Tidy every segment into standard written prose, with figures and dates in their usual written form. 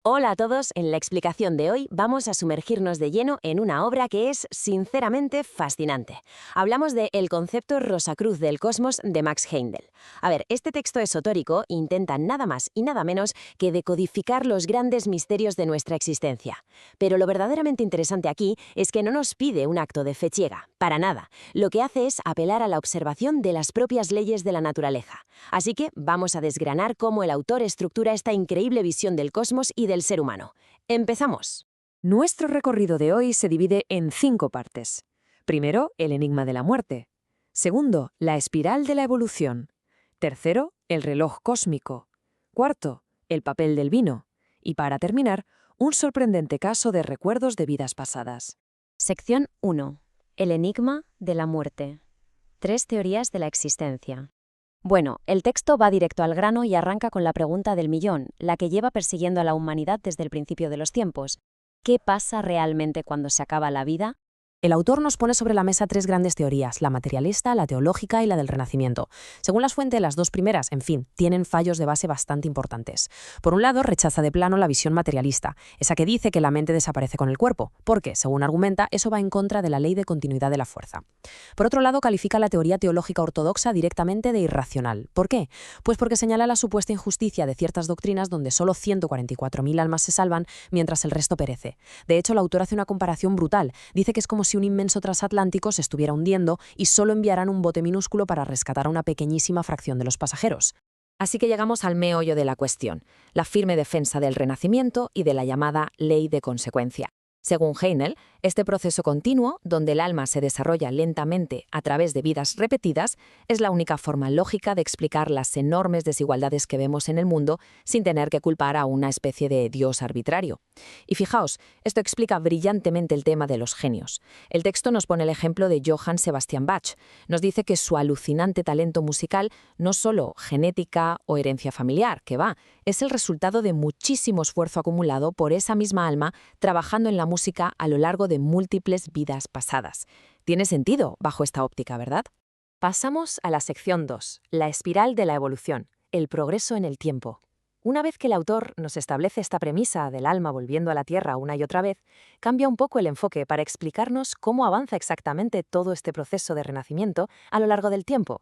Hola a todos, en la explicación de hoy vamos a sumergirnos de lleno en una obra que es sinceramente fascinante. Hablamos de El concepto Rosacruz del cosmos de Max Heindel. A ver, este texto esotérico intenta nada más y nada menos que decodificar los grandes misterios de nuestra existencia. Pero lo verdaderamente interesante aquí es que no nos pide un acto de fe ciega, para nada. Lo que hace es apelar a la observación de las propias leyes de la naturaleza. Así que vamos a desgranar cómo el autor estructura esta increíble visión del cosmos y del ser humano. ¡Empezamos! Nuestro recorrido de hoy se divide en 5 partes. Primero, el enigma de la muerte. Segundo, la espiral de la evolución. Tercero, el reloj cósmico. Cuarto, el papel del vino. Y para terminar, un sorprendente caso de recuerdos de vidas pasadas. Sección 1. El enigma de la muerte. 3 teorías de la existencia. Bueno, el texto va directo al grano y arranca con la pregunta del millón, la que lleva persiguiendo a la humanidad desde el principio de los tiempos. ¿Qué pasa realmente cuando se acaba la vida? El autor nos pone sobre la mesa 3 grandes teorías, la materialista, la teológica y la del Renacimiento. Según las fuentes, las 2 primeras, en fin, tienen fallos de base bastante importantes. Por un lado, rechaza de plano la visión materialista, esa que dice que la mente desaparece con el cuerpo, porque, según argumenta, eso va en contra de la ley de continuidad de la fuerza. Por otro lado, califica la teoría teológica ortodoxa directamente de irracional. ¿Por qué? Pues porque señala la supuesta injusticia de ciertas doctrinas donde solo 144.000 almas se salvan mientras el resto perece. De hecho, el autor hace una comparación brutal. Dice que es como si un inmenso transatlántico se estuviera hundiendo y solo enviarán un bote minúsculo para rescatar a una pequeñísima fracción de los pasajeros. Así que llegamos al meollo de la cuestión, la firme defensa del Renacimiento y de la llamada ley de consecuencia. Según Heindel, este proceso continuo, donde el alma se desarrolla lentamente a través de vidas repetidas, es la única forma lógica de explicar las enormes desigualdades que vemos en el mundo sin tener que culpar a una especie de dios arbitrario. Y fijaos, esto explica brillantemente el tema de los genios. El texto nos pone el ejemplo de Johann Sebastian Bach. Nos dice que su alucinante talento musical no solo genética o herencia familiar, que va, es el resultado de muchísimo esfuerzo acumulado por esa misma alma trabajando en la música a lo largo de múltiples vidas pasadas. Tiene sentido bajo esta óptica, ¿verdad? Pasamos a la sección 2, la espiral de la evolución, el progreso en el tiempo. Una vez que el autor nos establece esta premisa del alma volviendo a la Tierra una y otra vez, cambia un poco el enfoque para explicarnos cómo avanza exactamente todo este proceso de renacimiento a lo largo del tiempo.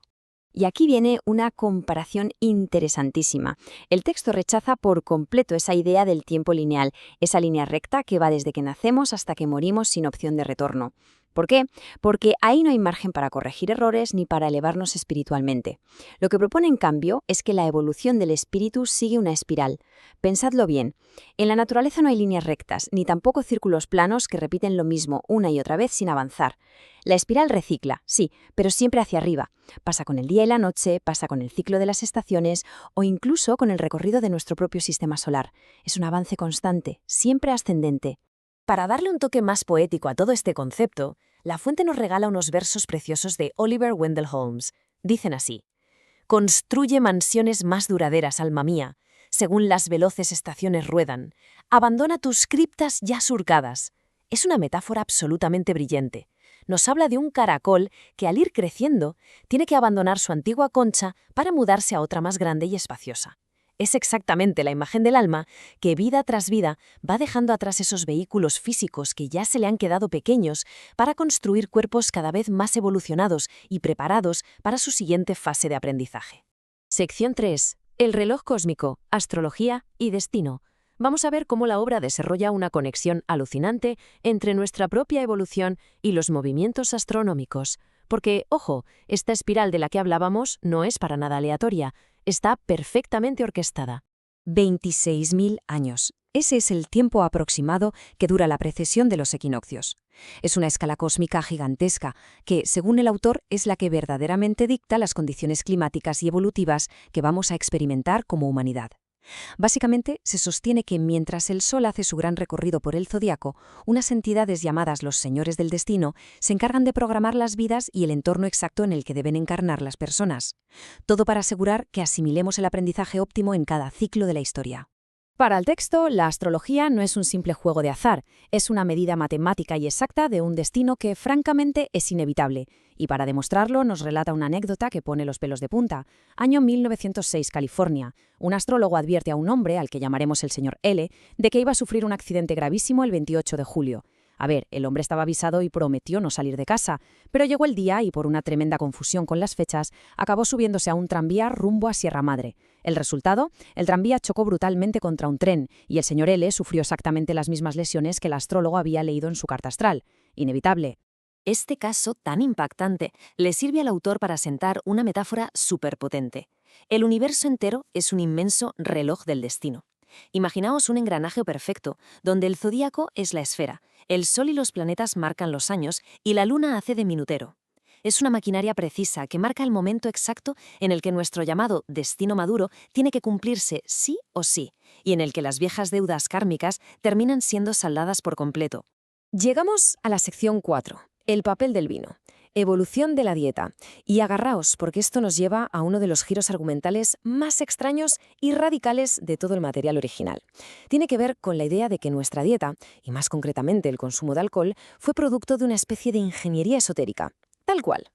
Y aquí viene una comparación interesantísima. El texto rechaza por completo esa idea del tiempo lineal, esa línea recta que va desde que nacemos hasta que morimos sin opción de retorno. ¿Por qué? Porque ahí no hay margen para corregir errores ni para elevarnos espiritualmente. Lo que propone, en cambio, es que la evolución del espíritu sigue una espiral. Pensadlo bien. En la naturaleza no hay líneas rectas, ni tampoco círculos planos que repiten lo mismo una y otra vez sin avanzar. La espiral recicla, sí, pero siempre hacia arriba. Pasa con el día y la noche, pasa con el ciclo de las estaciones o incluso con el recorrido de nuestro propio sistema solar. Es un avance constante, siempre ascendente. Para darle un toque más poético a todo este concepto, la fuente nos regala unos versos preciosos de Oliver Wendell Holmes. Dicen así: «Construye mansiones más duraderas, alma mía, según las veloces estaciones ruedan. Abandona tus criptas ya surcadas». Es una metáfora absolutamente brillante. Nos habla de un caracol que al ir creciendo tiene que abandonar su antigua concha para mudarse a otra más grande y espaciosa. Es exactamente la imagen del alma que vida tras vida va dejando atrás esos vehículos físicos que ya se le han quedado pequeños para construir cuerpos cada vez más evolucionados y preparados para su siguiente fase de aprendizaje. Sección 3. El reloj cósmico, astrología y destino. Vamos a ver cómo la obra desarrolla una conexión alucinante entre nuestra propia evolución y los movimientos astronómicos. Porque, ojo, esta espiral de la que hablábamos no es para nada aleatoria. Está perfectamente orquestada. 26.000 años. Ese es el tiempo aproximado que dura la precesión de los equinoccios. Es una escala cósmica gigantesca que, según el autor, es la que verdaderamente dicta las condiciones climáticas y evolutivas que vamos a experimentar como humanidad. Básicamente, se sostiene que mientras el Sol hace su gran recorrido por el zodiaco, unas entidades llamadas los señores del destino se encargan de programar las vidas y el entorno exacto en el que deben encarnar las personas. Todo para asegurar que asimilemos el aprendizaje óptimo en cada ciclo de la historia. Para el texto, la astrología no es un simple juego de azar, es una medida matemática y exacta de un destino que, francamente, es inevitable. Y para demostrarlo, nos relata una anécdota que pone los pelos de punta. Año 1906, California. Un astrólogo advierte a un hombre, al que llamaremos el señor L., de que iba a sufrir un accidente gravísimo el 28 de julio. A ver, el hombre estaba avisado y prometió no salir de casa, pero llegó el día y por una tremenda confusión con las fechas, acabó subiéndose a un tranvía rumbo a Sierra Madre. El resultado, el tranvía chocó brutalmente contra un tren y el señor L sufrió exactamente las mismas lesiones que el astrólogo había leído en su carta astral. Inevitable. Este caso tan impactante le sirve al autor para sentar una metáfora superpotente. El universo entero es un inmenso reloj del destino. Imaginaos un engranaje perfecto, donde el zodíaco es la esfera, el Sol y los planetas marcan los años y la Luna hace de minutero. Es una maquinaria precisa que marca el momento exacto en el que nuestro llamado destino maduro tiene que cumplirse sí o sí, y en el que las viejas deudas kármicas terminan siendo saldadas por completo. Llegamos a la sección 4, el papel del vino. Evolución de la dieta. Y agarraos, porque esto nos lleva a uno de los giros argumentales más extraños y radicales de todo el material original. Tiene que ver con la idea de que nuestra dieta, y más concretamente el consumo de alcohol, fue producto de una especie de ingeniería esotérica. Tal cual.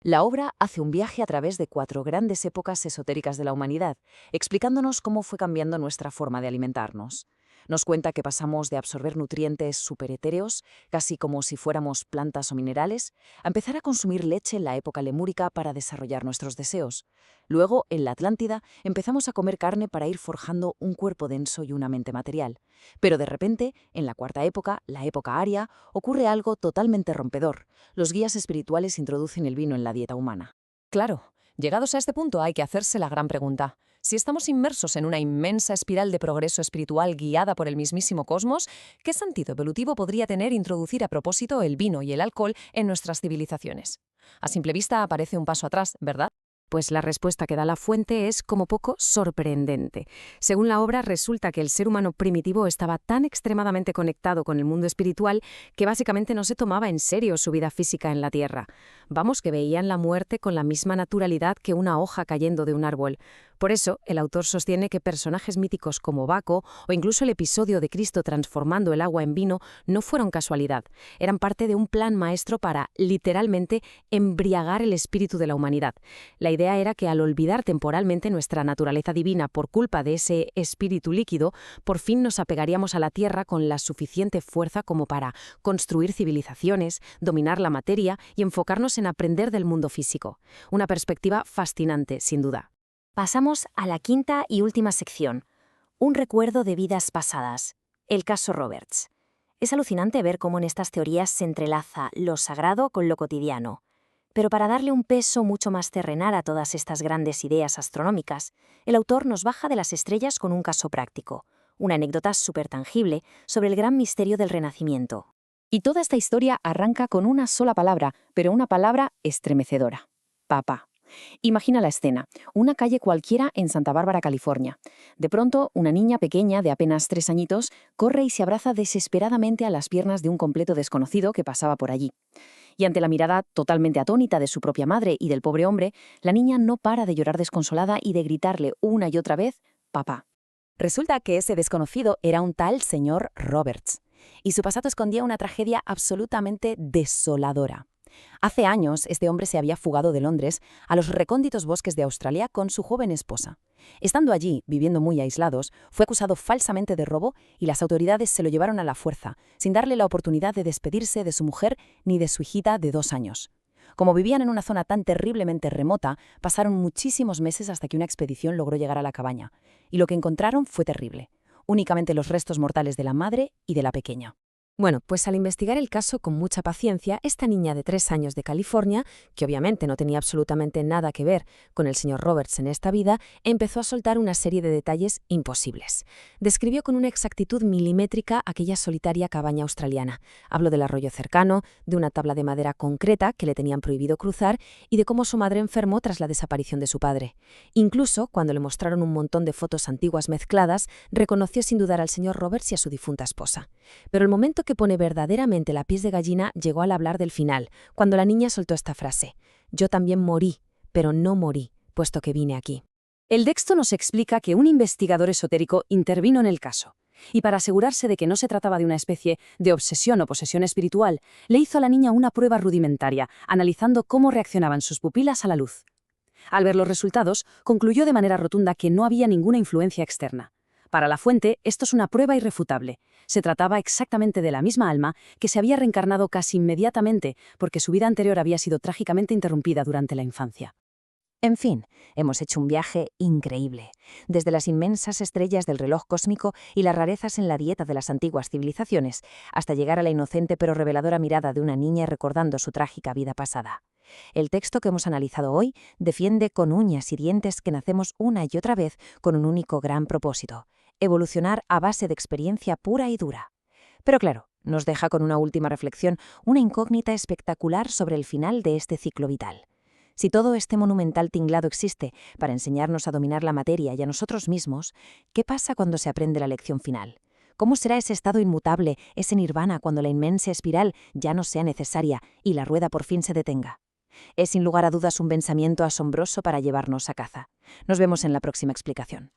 La obra hace un viaje a través de 4 grandes épocas esotéricas de la humanidad, explicándonos cómo fue cambiando nuestra forma de alimentarnos. Nos cuenta que pasamos de absorber nutrientes superetéreos, casi como si fuéramos plantas o minerales, a empezar a consumir leche en la época lemúrica para desarrollar nuestros deseos. Luego, en la Atlántida, empezamos a comer carne para ir forjando un cuerpo denso y una mente material. Pero de repente, en la 4ª época, la época aria, ocurre algo totalmente rompedor. Los guías espirituales introducen el vino en la dieta humana. Claro, llegados a este punto hay que hacerse la gran pregunta. Si estamos inmersos en una inmensa espiral de progreso espiritual guiada por el mismísimo cosmos, ¿qué sentido evolutivo podría tener introducir a propósito el vino y el alcohol en nuestras civilizaciones? A simple vista parece un paso atrás, ¿verdad? Pues la respuesta que da la fuente es, como poco, sorprendente. Según la obra, resulta que el ser humano primitivo estaba tan extremadamente conectado con el mundo espiritual que básicamente no se tomaba en serio su vida física en la Tierra. Vamos, que veían la muerte con la misma naturalidad que una hoja cayendo de un árbol. Por eso, el autor sostiene que personajes míticos como Baco o incluso el episodio de Cristo transformando el agua en vino no fueron casualidad. Eran parte de un plan maestro para, literalmente, embriagar el espíritu de la humanidad. La idea era que al olvidar temporalmente nuestra naturaleza divina por culpa de ese espíritu líquido, por fin nos apegaríamos a la tierra con la suficiente fuerza como para construir civilizaciones, dominar la materia y enfocarnos en aprender del mundo físico. Una perspectiva fascinante, sin duda. Pasamos a la 5ª y última sección, un recuerdo de vidas pasadas, el caso Roberts. Es alucinante ver cómo en estas teorías se entrelaza lo sagrado con lo cotidiano. Pero para darle un peso mucho más terrenal a todas estas grandes ideas astronómicas, el autor nos baja de las estrellas con un caso práctico, una anécdota súper tangible sobre el gran misterio del Renacimiento. Y toda esta historia arranca con una sola palabra, pero una palabra estremecedora: papá. Imagina la escena, una calle cualquiera en Santa Bárbara, California. De pronto, una niña pequeña de apenas 3 añitos corre y se abraza desesperadamente a las piernas de un completo desconocido que pasaba por allí. Y ante la mirada totalmente atónita de su propia madre y del pobre hombre, la niña no para de llorar desconsolada y de gritarle una y otra vez: papá. Resulta que ese desconocido era un tal señor Roberts, y su pasado escondía una tragedia absolutamente desoladora. Hace años, este hombre se había fugado de Londres a los recónditos bosques de Australia con su joven esposa. Estando allí, viviendo muy aislados, fue acusado falsamente de robo y las autoridades se lo llevaron a la fuerza, sin darle la oportunidad de despedirse de su mujer ni de su hijita de 2 años. Como vivían en una zona tan terriblemente remota, pasaron muchísimos meses hasta que una expedición logró llegar a la cabaña. Y lo que encontraron fue terrible: únicamente los restos mortales de la madre y de la pequeña. Bueno, pues al investigar el caso con mucha paciencia, esta niña de 3 años de California, que obviamente no tenía absolutamente nada que ver con el señor Roberts en esta vida, empezó a soltar una serie de detalles imposibles. Describió con una exactitud milimétrica aquella solitaria cabaña australiana. Habló del arroyo cercano, de una tabla de madera concreta que le tenían prohibido cruzar y de cómo su madre enfermó tras la desaparición de su padre. Incluso, cuando le mostraron un montón de fotos antiguas mezcladas, reconoció sin dudar al señor Roberts y a su difunta esposa. Pero el momento que pone verdaderamente la piel de gallina llegó al hablar del final, cuando la niña soltó esta frase: «Yo también morí, pero no morí, puesto que vine aquí». El texto nos explica que un investigador esotérico intervino en el caso, y para asegurarse de que no se trataba de una especie de obsesión o posesión espiritual, le hizo a la niña una prueba rudimentaria, analizando cómo reaccionaban sus pupilas a la luz. Al ver los resultados, concluyó de manera rotunda que no había ninguna influencia externa. Para la fuente, esto es una prueba irrefutable. Se trataba exactamente de la misma alma que se había reencarnado casi inmediatamente porque su vida anterior había sido trágicamente interrumpida durante la infancia. En fin, hemos hecho un viaje increíble, desde las inmensas estrellas del reloj cósmico y las rarezas en la dieta de las antiguas civilizaciones, hasta llegar a la inocente pero reveladora mirada de una niña recordando su trágica vida pasada. El texto que hemos analizado hoy defiende con uñas y dientes que nacemos una y otra vez con un único gran propósito: evolucionar a base de experiencia pura y dura. Pero claro, nos deja con una última reflexión, una incógnita espectacular sobre el final de este ciclo vital. Si todo este monumental tinglado existe para enseñarnos a dominar la materia y a nosotros mismos, ¿qué pasa cuando se aprende la lección final? ¿Cómo será ese estado inmutable, ese nirvana, cuando la inmensa espiral ya no sea necesaria y la rueda por fin se detenga? Es sin lugar a dudas un pensamiento asombroso para llevarnos a caza. Nos vemos en la próxima explicación.